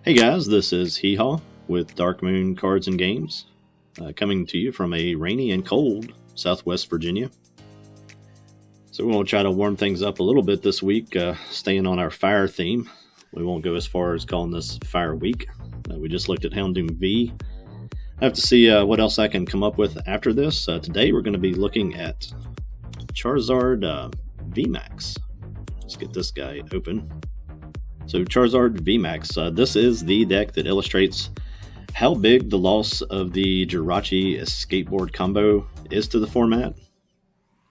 Hey guys, this is Hee Haw with Dark Moon Cards and Games, coming to you from a rainy and cold Southwest Virginia. So we're going to try to warm things up a little bit this week, staying on our fire theme. We won't go as far as calling this Fire Week. We just looked at Houndoom V. I have to see what else I can come up with after this. Today we're going to be looking at Charizard VMAX. Let's get this guy open. So Charizard VMAX, this is the deck that illustrates how big the loss of the Jirachi skateboard combo is to the format.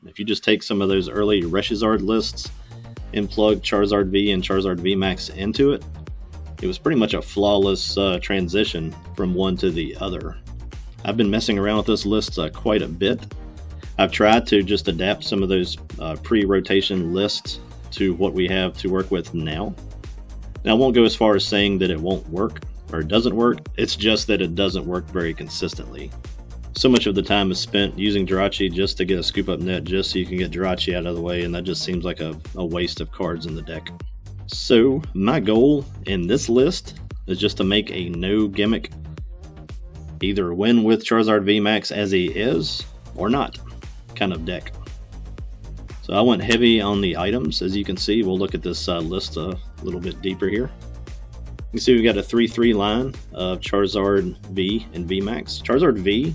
If you just take some of those early Reshizard lists and plug Charizard V and Charizard VMAX into it, it was pretty much a flawless transition from one to the other. I've been messing around with this list quite a bit. I've tried to just adapt some of those pre-rotation lists to what we have to work with now. Now, I won't go as far as saying that it won't work or it doesn't work. It's just that it doesn't work very consistently. So much of the time is spent using Jirachi just to get a scoop up net just so you can get Jirachi out of the way, and that just seems like a waste of cards in the deck. So my goal in this list is just to make a no gimmick, either win with Charizard VMAX as he is or not kind of deck. So I went heavy on the items. As you can see, we'll look at this list a little bit deeper here. You can see we've got a 3-3 line of Charizard V and VMAX. Charizard V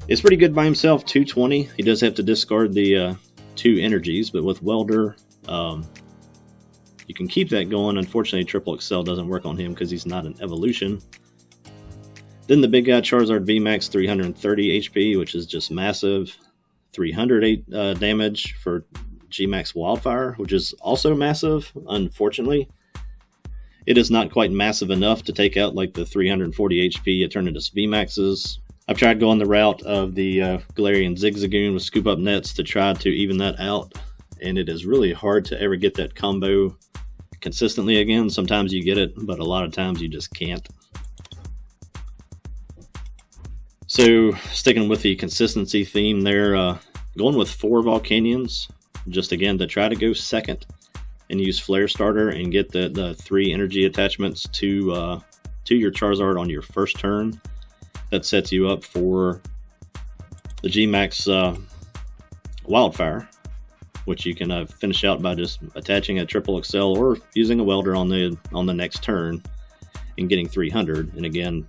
is pretty good by himself, 220. He does have to discard the 2 energies, but with Welder, you can keep that going. Unfortunately, Triple Excel doesn't work on him because he's not an evolution. Then the big guy, Charizard VMAX, 330 HP, which is just massive. 308 damage for G-Max Wildfire, which is also massive. Unfortunately, it is not quite massive enough to take out like the 340 HP Eternatus VMAXs. I've tried going the route of the Galarian Zigzagoon with scoop up nets to try to even that out, and it is really hard to ever get that combo consistently again. Sometimes you get it, but a lot of times you just can't. So sticking with the consistency theme there, going with 4 Volcanions, just again to try to go second and use Flare Starter and get the 3 energy attachments to your Charizard on your first turn. That sets you up for the G-Max Wildfire, which you can finish out by just attaching a Triple Excel or using a Welder on the next turn and getting 300. And again,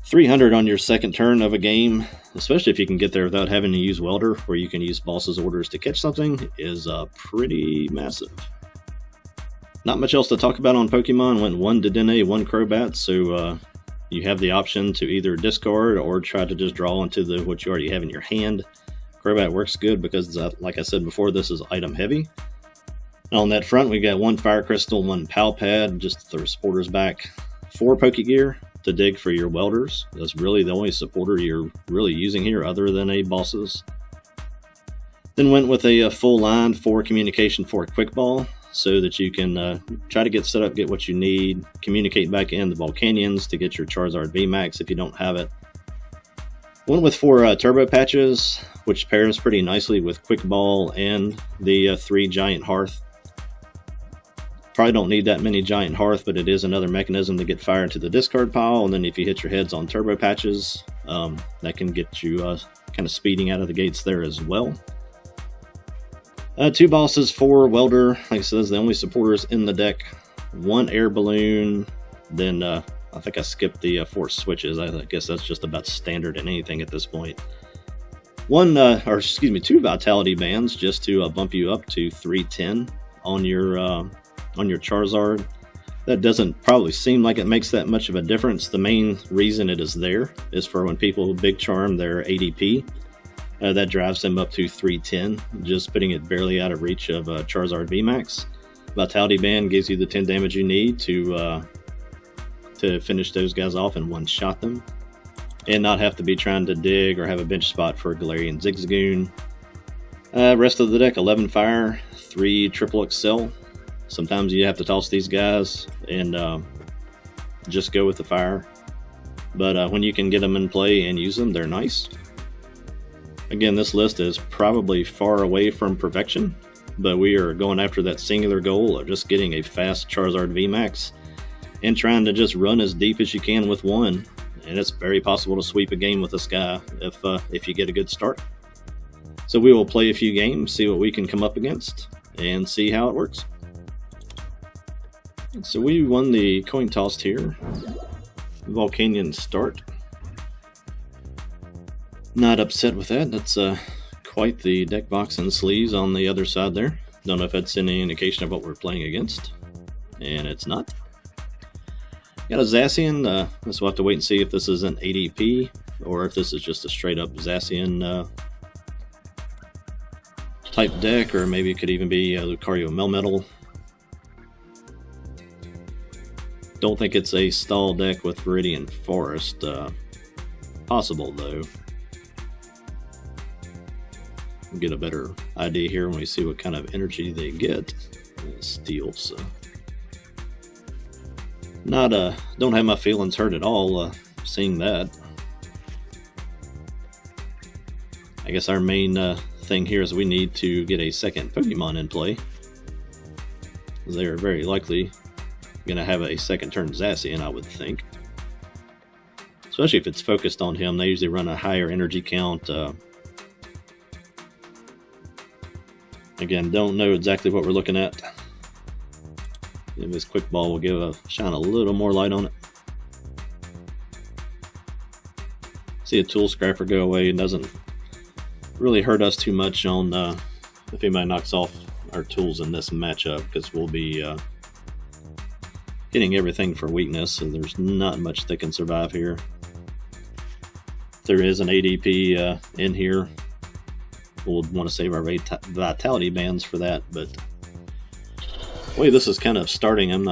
300 on your second turn of a game, especially if you can get there without having to use Welder, where you can use Boss's Orders to catch something, is pretty massive. Not much else to talk about on Pokemon. Went 1 Dedenne, 1 Crobat, so you have the option to either discard or try to just draw into what you already have in your hand. Crobat works good because, like I said before, this is item heavy. On that front, we got 1 Fire Crystal, 1 Pal Pad, just to throw supporters back, 4 Pokegear to dig for your Welders. That's really the only supporter you're really using here other than a Bosses. Then went with a full line for communication for a Quick Ball so that you can try to get set up, get what you need, communicate back in the Volcanions to get your Charizard VMAX if you don't have it. Went with 4 Turbo Patches, which pairs pretty nicely with Quick Ball and the 3 Giant Hearth. Probably don't need that many Giant Hearth, but it is another mechanism to get fire into the discard pile, and then if you hit your heads on Turbo Patches, that can get you kind of speeding out of the gates there as well. 2 Bosses, 4 Welder, like I said, is the only supporters in the deck. 1 Air Balloon, then I think I skipped the Force Switches. I guess that's just about standard in anything at this point. 2 Vitality Bands just to bump you up to 310 on your Charizard. That doesn't probably seem like it makes that much of a difference. The main reason it is there is for when people big charm their ADP. That drives them up to 310, just putting it barely out of reach of Charizard VMAX. Vitality Band gives you the 10 damage you need to finish those guys off and one-shot them, and not have to be trying to dig or have a bench spot for a Galarian Zigzagoon. Rest of the deck, 11 Fire, 3 Triple Excel. Sometimes you have to toss these guys and just go with the fire. But when you can get them in play and use them, they're nice. Again, this list is probably far away from perfection, but we are going after that singular goal of just getting a fast Charizard VMAX and trying to just run as deep as you can with one. And it's very possible to sweep a game with this guy if you get a good start. So we will play a few games, see what we can come up against, and see how it works. So we won the coin toss here. Volcanion start. Not upset with that. That's quite the deck box and sleeves on the other side there. Don't know if that's any indication of what we're playing against. And it's not. Got a Zacian. Let's we'll have to wait and see if this is an ADP or if this is just a straight up Zacian type deck, or maybe it could even be Lucario Melmetal. Don't think it's a stall deck with Viridian Forest. Possible though. We'll get a better idea here when we see what kind of energy they get. Steel, so not don't have my feelings hurt at all seeing that. I guess our main thing here is we need to get a second Pokemon in play. They're very likely going to have a second turn Zacian, I would think. Especially if it's focused on him. They usually run a higher energy count. Again, don't know exactly what we're looking at. If this quick ball will shine a little more light on it. See a tool scrapper go away. It doesn't really hurt us too much on if anybody knocks off our tools in this matchup, because we'll be hitting everything for weakness, and there's not much that can survive here. There is an ADP in here. We'll want to save our vitality bands for that, but the way this is kind of starting, I'm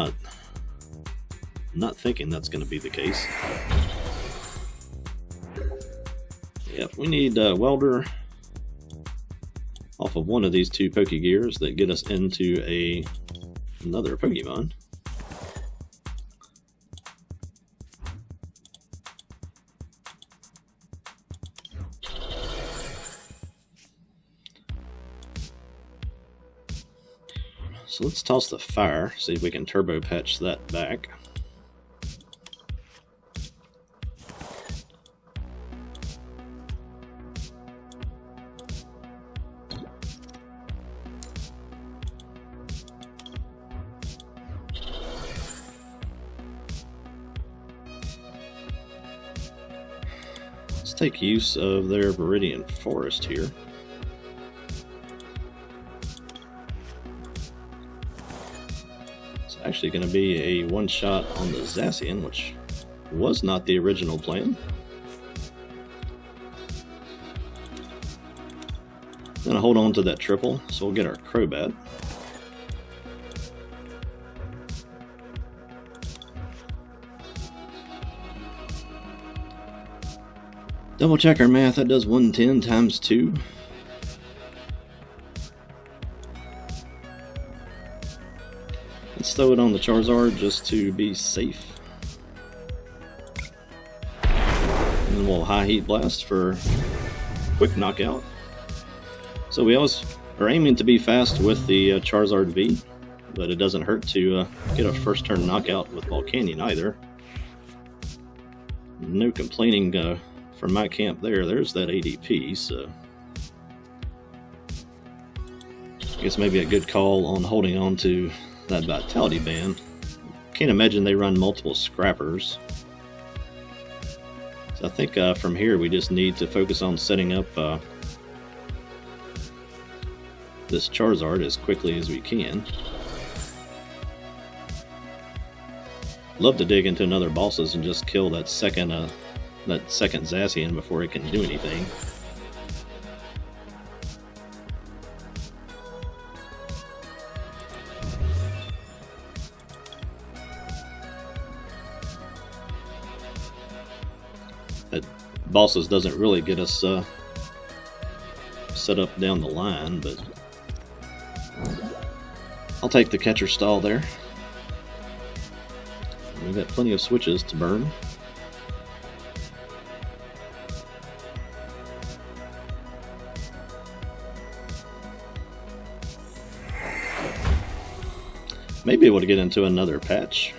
not thinking that's going to be the case. Yep, we need Welder off of one of these two Pokegears that get us into another Pokemon. So let's toss the fire, see if we can turbo patch that back. Let's take use of their Viridian Forest here. Actually going to be a one-shot on the Zacian, which was not the original plan. Gonna hold on to that triple, so we'll get our Crobat. Double check our math, that does 110 times 2. Let's throw it on the Charizard just to be safe. And then we'll high heat blast for quick knockout. So we always are aiming to be fast with the Charizard V, but it doesn't hurt to get a first turn knockout with Volcanion either. No complaining from my camp there. There's that ADP, so I guess maybe a good call on holding on to that vitality band. Can't imagine they run multiple scrappers. So I think from here we just need to focus on setting up this Charizard as quickly as we can. Love to dig into another bosses and just kill that second Zacian before it can do anything. That bosses doesn't really get us set up down the line, but I'll take the catcher stall there. We've got plenty of switches to burn. Maybe able to get into another patch.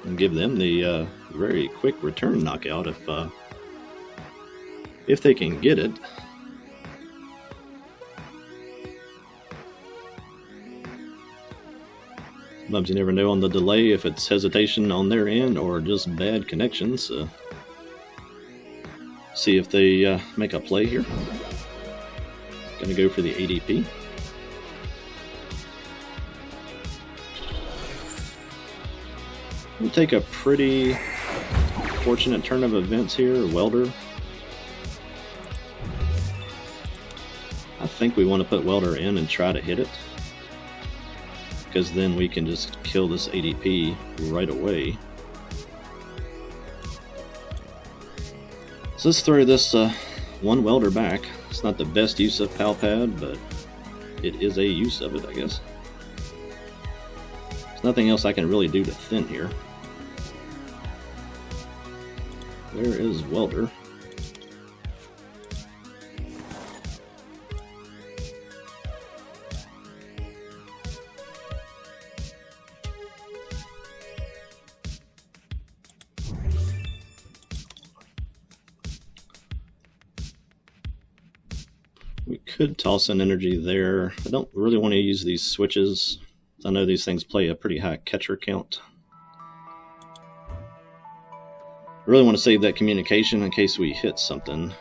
and give them the very quick return knockout if they can get it. Sometimes you never know on the delay if it's hesitation on their end or just bad connections. So see if they make a play here. Gonna go for the ADP. We'll take a pretty fortunate turn of events here. Welder. I think we want to put Welder in and try to hit it, because then we can just kill this ADP right away. So let's throw this one Welder back. It's not the best use of Pal Pad, but it is a use of it, I guess. There's nothing else I can really do to thin here. There is Welder. We could toss an energy there. I don't really want to use these switches. I know these things play a pretty high catcher count. I really want to save that communication in case we hit something.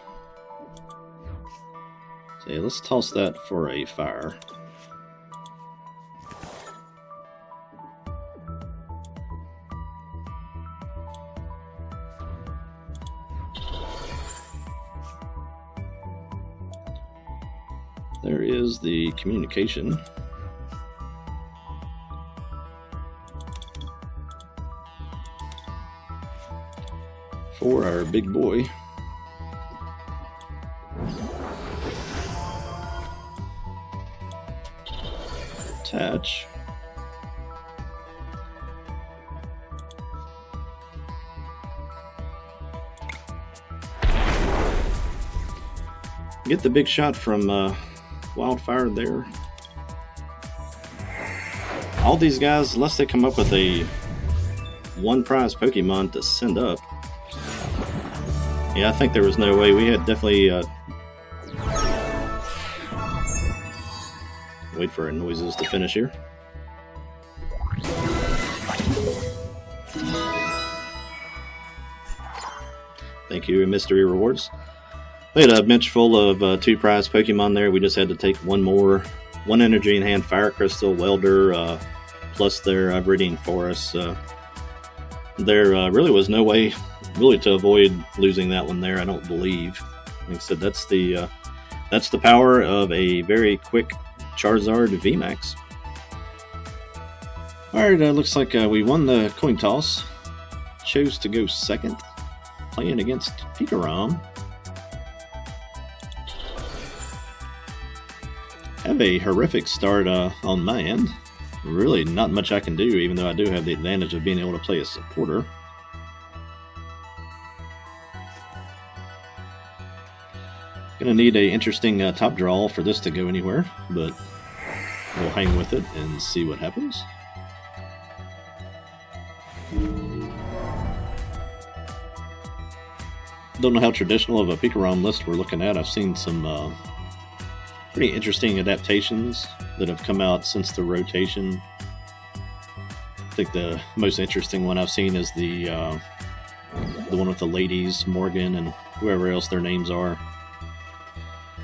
So yeah, let's toss that for a fire. There is the communication. For our big boy. Attach. Get the big shot from Wildfire there. All these guys, unless they come up with a one prize Pokemon to send up. Yeah, I think there was no way. We had definitely wait for our noises to finish here. Thank you, Mystery Rewards. We had a bench full of 2 prize Pokemon there. We just had to take one more. 1 energy in hand, Fire Crystal, Welder, plus their Viridian Forest. There really was no way really to avoid losing that one there, I don't believe. Like I said, that's the power of a very quick Charizard VMAX. Alright, looks like we won the coin toss. Chose to go second, playing against Pikarom. Have a horrific start on my end. Really not much I can do, even though I do have the advantage of being able to play a supporter. Gonna need a interesting top draw for this to go anywhere, but we'll hang with it and see what happens. Don't know how traditional of a Pikarom list we're looking at. I've seen some pretty interesting adaptations that have come out since the rotation. I think the most interesting one I've seen is the one with the ladies, Morgan and whoever else their names are.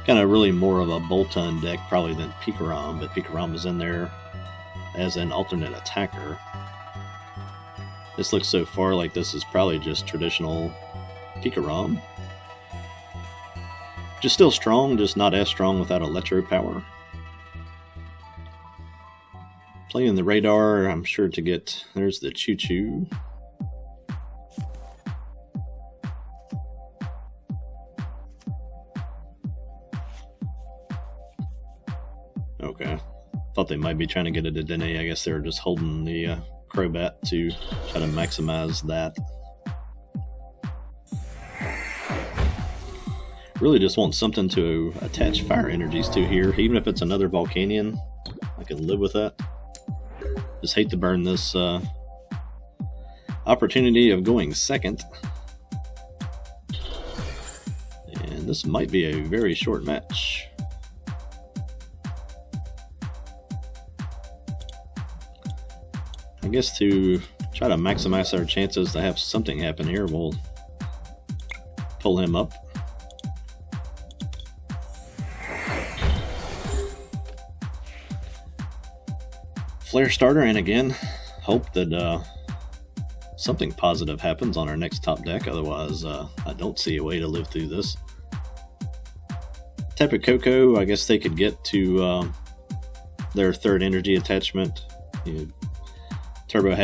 Kind of really more of a Boltund deck probably than Pikarom, but Pikarom is in there as an alternate attacker. This looks so far like this is probably just traditional Pikarom. Just still strong, just not as strong without electro power. Playing the radar, I'm sure to get... There's the Choo-Choo. Okay. Thought they might be trying to get it to Dene. I guess they were just holding the Crobat to try to maximize that. Really just want something to attach fire energies to here. Even if it's another Volcanion, I can live with that. Just hate to burn this. I opportunity of going second. And this might be a very short match. I guess to try to maximize our chances to have something happen here, we'll pull him up. Flare starter, and again, hope that something positive happens on our next top deck. Otherwise, I don't see a way to live through this. Tapu Koko, I guess they could get to their third energy attachment. Turbo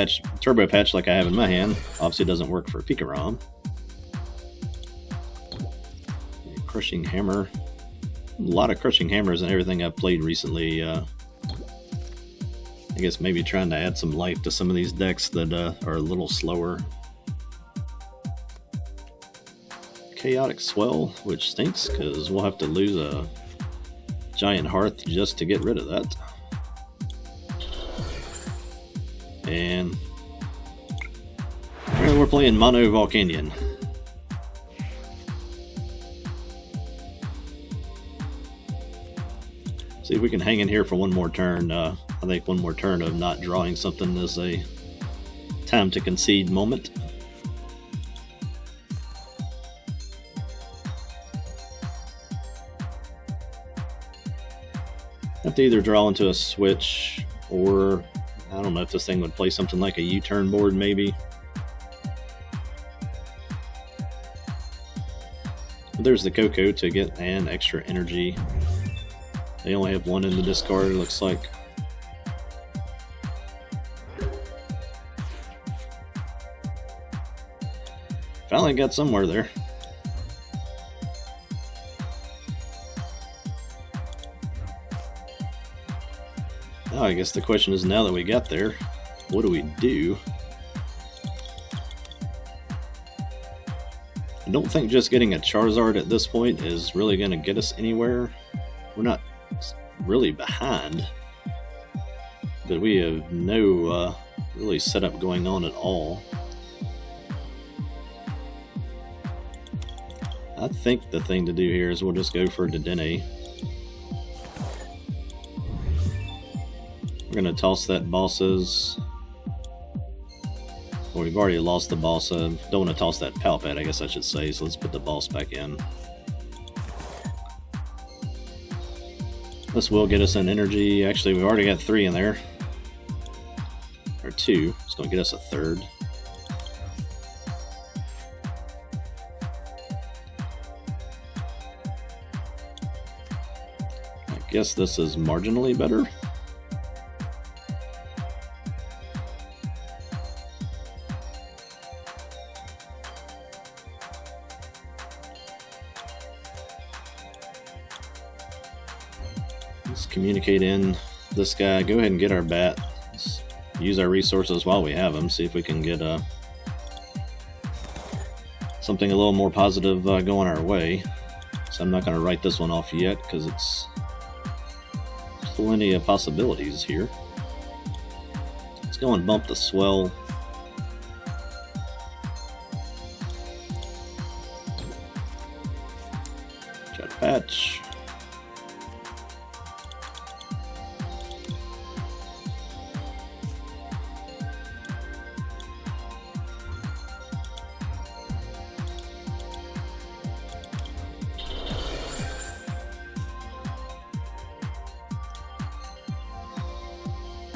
Patch like I have in my hand. Obviously doesn't work for Pikarom. Crushing Hammer. A lot of Crushing Hammers and everything I've played recently. I guess maybe trying to add some life to some of these decks that are a little slower. Chaotic Swell, which stinks because we'll have to lose a Giant Hearth just to get rid of that. And we're playing Mono Volcanion. See if we can hang in here for one more turn. I think one more turn of not drawing something is a time to concede moment. Have to either draw into a switch, or I don't know if this thing would play something like a U-turn board maybe. There's the Koko to get an extra energy. They only have one in the discard, it looks like. Finally got somewhere there. Now I guess the question is, now that we got there, what do we do? I don't think just getting a Charizard at this point is really going to get us anywhere. We're not really behind, but we have no really setup going on at all. I think the thing to do here is we'll just go for Dedenne. We're going to toss that Bosses. Well, we've already lost the boss. Don't want to toss that Palpad, I guess I should say, so let's put the boss back in. This will get us an energy. Actually, we've already got 3 in there. Or 2. It's going to get us a third. I guess this is marginally better. Let's communicate in this guy. Go ahead and get our bat. Let's use our resources while we have them. See if we can get something a little more positive going our way. So I'm not going to write this one off yet because it's plenty of possibilities here. Let's go and bump the Swell. Try to patch.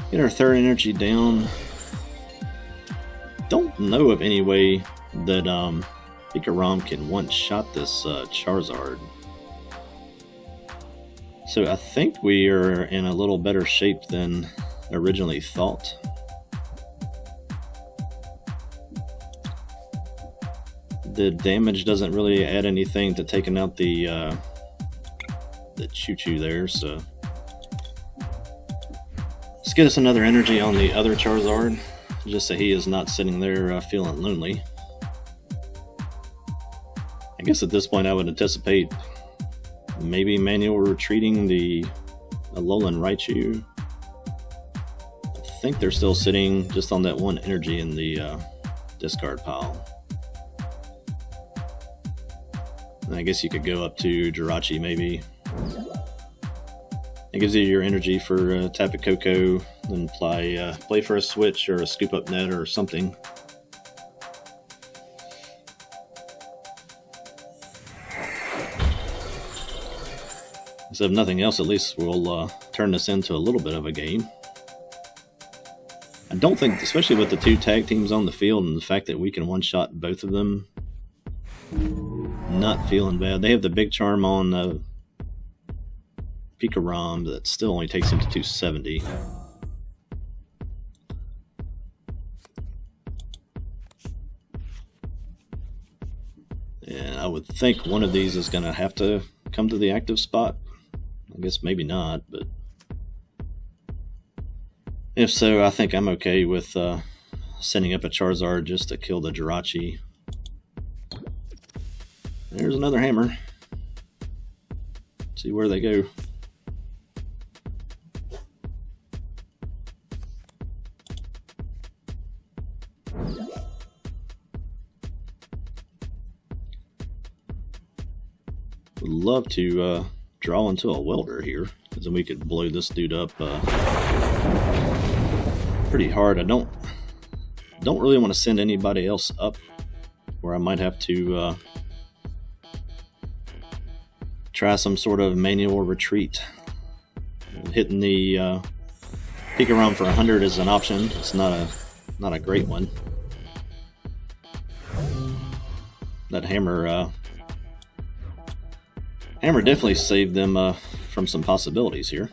Get our third energy down. Don't know of any way that Pikarom can one-shot this Charizard. So I think we are in a little better shape than originally thought. The damage doesn't really add anything to taking out the Choo-Choo there, so let's get us another energy on the other Charizard, just so he is not sitting there feeling lonely. I guess at this point I would anticipate maybe manual retreating the Alolan Raichu. I think they're still sitting just on that one energy in the discard pile. And I guess you could go up to Jirachi maybe. It gives you your energy for Tapu Koko, then play for a switch or a scoop up net or something. So if nothing else, at least we'll turn this into a little bit of a game. I don't think, especially with the two tag teams on the field and the fact that we can one-shot both of them, not feeling bad. They have the big charm on Pikarom that still only takes him to 270. And I would think one of these is going to have to come to the active spot. I guess maybe not, but if so, I think I'm okay with sending up a Charizard just to kill the Jirachi. There's another hammer. See where they go. Would love to draw into a welder here, because then we could blow this dude up pretty hard. I don't really want to send anybody else up, where I might have to try some sort of manual retreat. Hitting the Pikarom for 100 is an option. It's not a great one. That hammer definitely saved them from some possibilities here.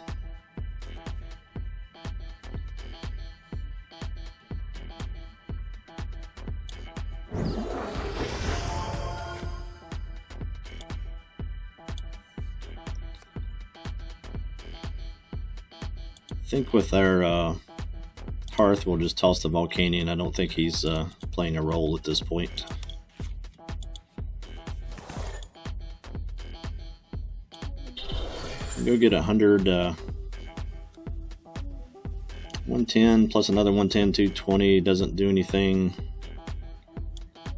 I think with our Hearth, we'll just toss the Volcanion. I don't think he's playing a role at this point. Go get 100, 110 plus another 110, 220 doesn't do anything. I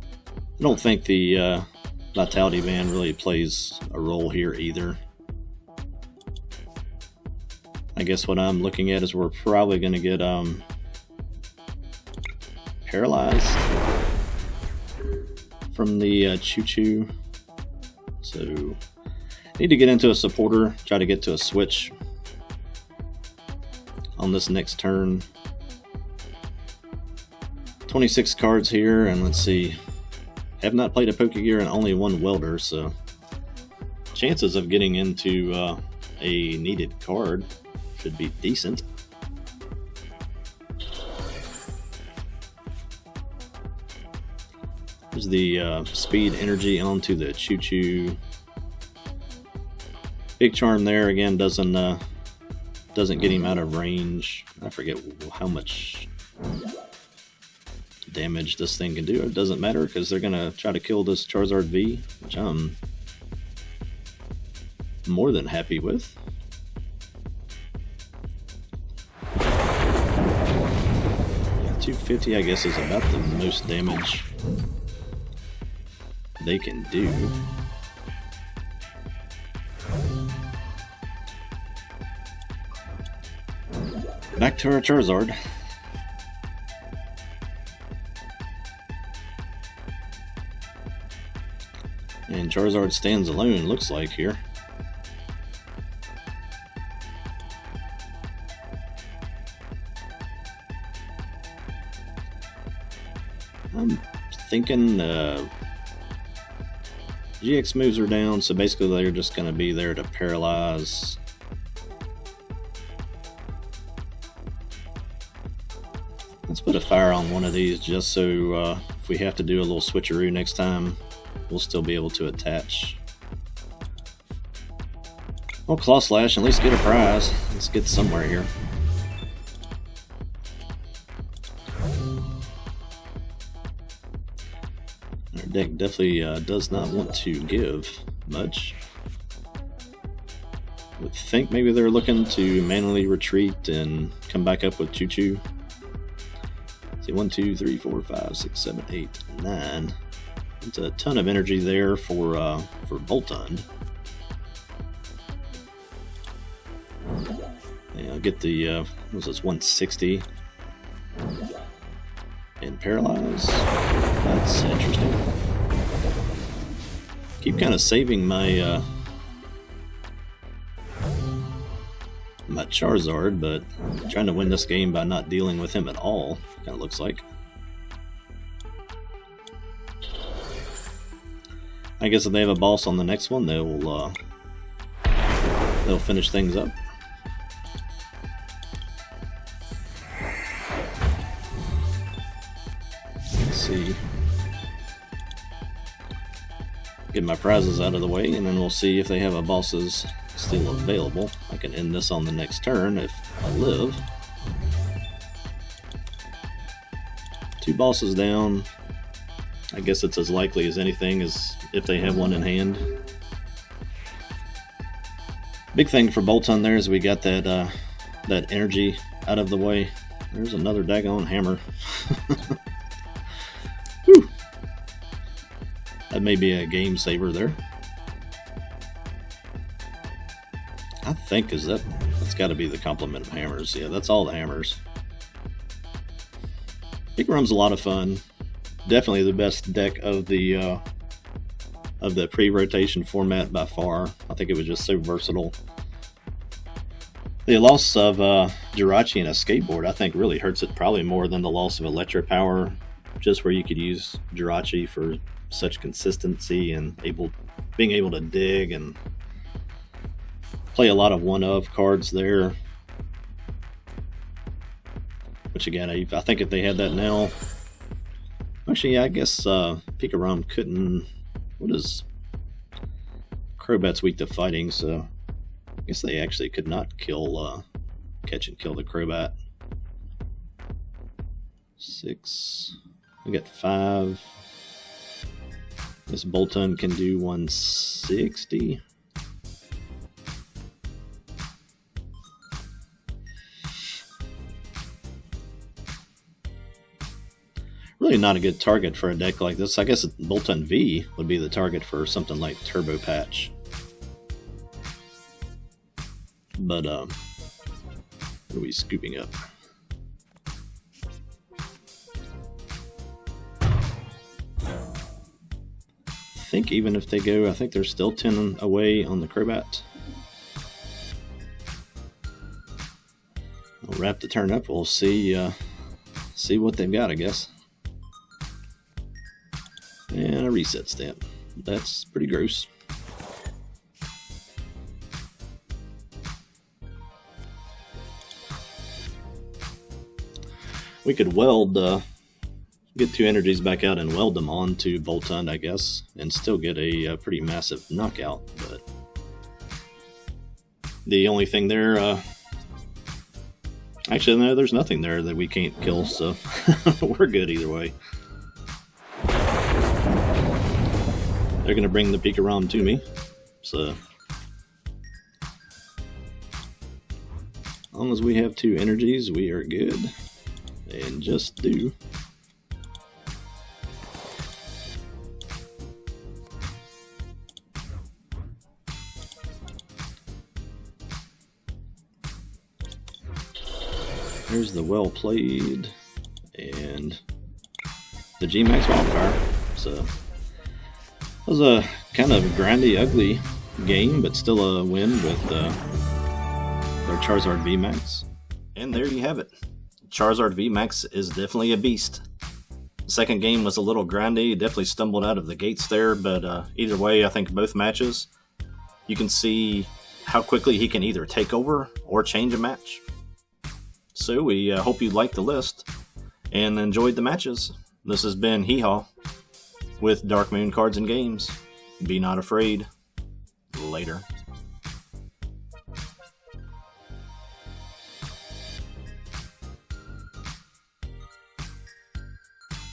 don't think the Vitality Band really plays a role here either. I guess what I'm looking at is we're probably going to get paralyzed from the Choo-Choo. So need to get into a supporter, try to get to a switch on this next turn. 26 cards here, and let's see. Have not played a Pokegear and only one welder, so chances of getting into a needed card should be decent. There's the speed energy onto the Choo-Choo. Big charm there again doesn't get him out of range. I forget how much damage this thing can do. It doesn't matter because they're gonna try to kill this Charizard V, which I'm more than happy with. Yeah, 250 I guess is about the most damage they can do. Back to our Charizard. And Charizard stands alone, looks like, here. I'm thinking GX moves are down, so basically they're just going to be there to paralyze. Let's put a fire on one of these just so if we have to do a little switcheroo next time, we'll still be able to attach. Well, Claw Slash, at least get a prize. Let's get somewhere here. Our deck definitely does not want to give much. I would think maybe they're looking to manually retreat and come back up with Choo-Choo. See, 1, 2, 3, 4, 5, 6, 7, 8, 9. It's a ton of energy there for Boltund. Yeah, I'll get the what's this, 160 and paralyze. That's interesting. Keep kind of saving my my Charizard, but trying to win this game by not dealing with him at all, kind of looks like. I guess if they have a boss on the next one, they'll finish things up. Let's see. Get my prizes out of the way, and then we'll see if they have a bosses still available. I can end this on the next turn if I live. 2 bosses down. I guess it's as likely as anything as if they have one in hand. Big thing for Boltund there is we got that that energy out of the way. There's another daggone hammer. Whew. That may be a game saver there. I think that's got to be the complement of hammers. Yeah, that's all the hammers. Picarum's a lot of fun. Definitely the best deck of the pre-rotation format by far. I think it was just so versatile. The loss of Jirachi and a skateboard, I think, really hurts it probably more than the loss of Electropower, just where you could use Jirachi for such consistency and being able to dig and play a lot of one-of cards there. Which again, I think if they had that now, actually, yeah, I guess Picarum couldn't. What is Crobat's weak to fighting? So I guess they actually could not catch and kill the Crobat. 6. We got 5. This Boltund can do 160. Really not a good target for a deck like this. I guess Boltund V would be the target for something like Turbo Patch. But what are we scooping up? I think even if they go, I think they're still 10 away on the Crobat. We'll wrap the turn up. We'll see what they've got, I guess. And a reset stamp. That's pretty gross. We could weld, get 2 energies back out and weld them on to Boltund, I guess, and still get a pretty massive knockout. But the only thing there, actually, no, there's nothing there that we can't kill, so we're good either way. They're going to bring the Picarum to me, so as long as we have 2 energies, we are good, and just do. Here's the well played, and the GMAX Wildfire, so it was a kind of grindy, ugly game, but still a win with their Charizard VMAX. And there you have it. Charizard VMAX is definitely a beast. The second game was a little grindy, definitely stumbled out of the gates there, but either way, I think both matches, you can see how quickly he can either take over or change a match. So we hope you liked the list and enjoyed the matches. This has been Hee Haw with Dark Moon Cards and Games. Be not afraid. Later.